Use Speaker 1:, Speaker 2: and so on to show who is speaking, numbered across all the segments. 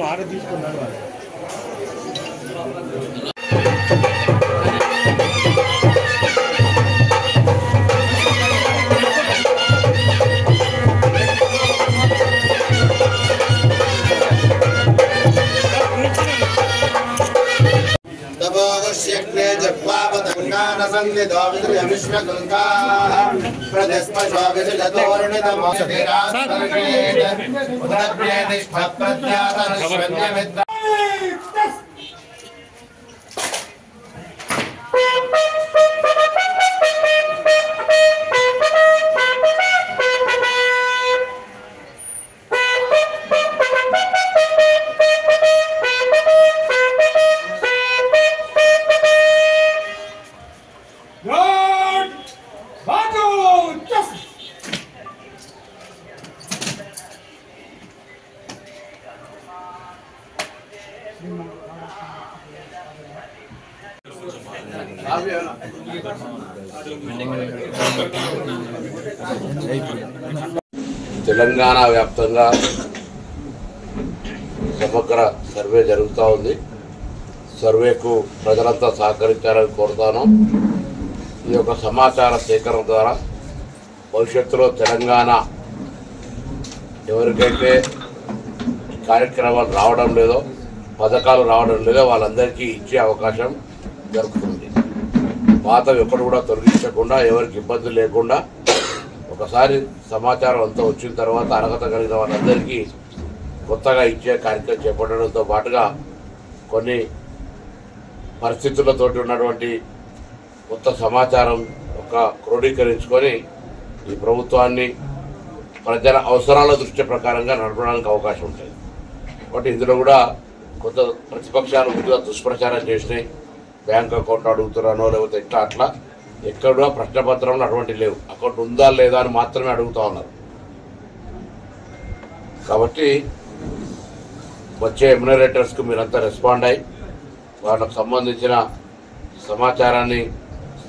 Speaker 1: మాట తీసుకున్నాను.
Speaker 2: తెలంగాణ వ్యాప్తంగా సమగ్ర సర్వే జరుగుతూ ఉంది. సర్వేకు ప్రజలంతా సహకరించాలని కోరుతాను. ఈ యొక్క సమాచార సేకరణ ద్వారా భవిష్యత్తులో తెలంగాణ ఎవరికైతే కార్యక్రమాలు రావడం లేదో, పథకాలు రావడం లేదో వాళ్ళందరికీ ఇచ్చే అవకాశం జరుగుతుంది. పాతవి ఎప్పుడు కూడా తొలగించకుండా, ఎవరికి ఇబ్బంది లేకుండా ఒకసారి సమాచారం అంతా వచ్చిన తర్వాత అర్హత కలిగిన వాళ్ళందరికీ కొత్తగా ఇచ్చే కార్యక్రమం చేపట్టడంతో పాటుగా కొన్ని పరిస్థితులతోటి ఉన్నటువంటి కొత్త సమాచారం క్రోడీకరించుకొని ఈ ప్రభుత్వాన్ని ప్రజల అవసరాల దృష్టి ప్రకారంగా నడపడానికి అవకాశం ఉంటుంది. కాబట్టి ఇందులో కూడా కొంత ప్రతిపక్షాలు ముందుగా దుష్ప్రచారం చేసినాయి. బ్యాంక్ అకౌంట్ అడుగుతున్నానో లేకపోతే ఇట్లా అట్లా ఎక్కడ కూడా ప్రశ్నపత్రంలో అటువంటి లేవు. అకౌంట్ ఉందా లేదా అని మాత్రమే అడుగుతూ ఉన్నారు. కాబట్టి వచ్చే ఎమ్యునరేటర్స్కు మీరంతా రెస్పాండ్ అయ్యి వాళ్ళకు సంబంధించిన సమాచారాన్ని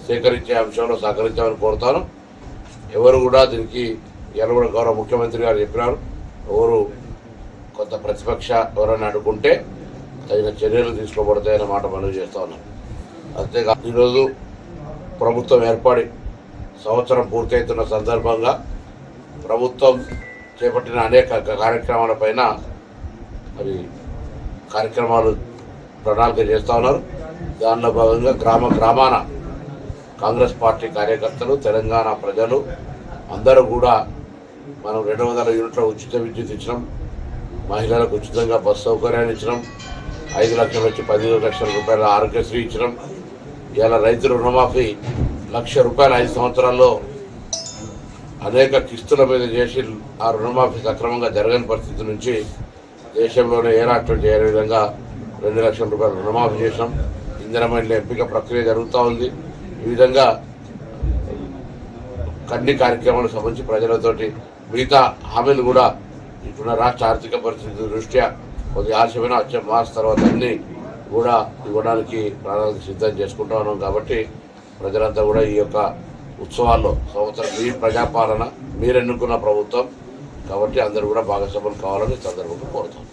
Speaker 2: సేకరించే అంశంలో సహకరించాలని కోరుతాను. ఎవరు కూడా దీనికి ఎలా కూడా గౌరవ ముఖ్యమంత్రి గారు చెప్పినారు, ఎవరు కొంత ప్రతిపక్ష ఎవరైనా అడుగుంటే తగిన చర్యలు తీసుకోబడతాయన్న మాట మనవి చేస్తూ ఉన్నాను. అంతేకాదు ఈరోజు ప్రభుత్వం ఏర్పడి సంవత్సరం పూర్తవుతున్న సందర్భంగా ప్రభుత్వం చేపట్టిన అనేక కార్యక్రమాలపైన మరి కార్యక్రమాలు ప్రణాళిక చేస్తూ ఉన్నారు. దానిలో భాగంగా గ్రామాన కాంగ్రెస్ పార్టీ కార్యకర్తలు, తెలంగాణ ప్రజలు అందరూ కూడా మనం 200 యూనిట్ల ఉచిత విద్యుత్ ఇచ్చినాం, మహిళలకు ఉచితంగా బస్సు సౌకర్యాన్ని ఇచ్చినాం, 5 లక్షల నుంచి 15 లక్షల రూపాయల ఆరోగ్యశ్రీ ఇచ్చినాం. ఇలా రైతు రుణమాఫీ 1,00,000 రూపాయలు 5 సంవత్సరాల్లో అనేక కిస్తుల మీద చేసి ఆ రుణమాఫీ సక్రమంగా జరగని పరిస్థితి నుంచి దేశంలోనే ఏ రాష్ట్రం చేయని విధంగా 2 లక్షల రూపాయలు రుణమాఫీ చేసినాం. ఇందిరమ్మ ఎంపిక ప్రక్రియ జరుగుతూ ఉంది. ఈ విధంగా అన్ని కార్యక్రమాలకు సంబంధించి ప్రజలతోటి మిగతా హామీలు కూడా ఇప్పుడున్న రాష్ట్ర ఆర్థిక పరిస్థితి దృష్ట్యా కొద్దిగా ఆలస్యమైన వచ్చే మార్చి తర్వాత అన్నీ కూడా ఇవ్వడానికి ప్రణాళిక సిద్ధం చేసుకుంటూ ఉన్నాం. కాబట్టి ప్రజలంతా కూడా ఈ యొక్క ఉత్సవాల్లో సంవత్సరం మీ ప్రజాపాలన మీరు ఎన్నుకున్న ప్రభుత్వం కాబట్టి అందరూ కూడా భాగస్వాములు కావాలని సందర్భంగా కోరుతాం.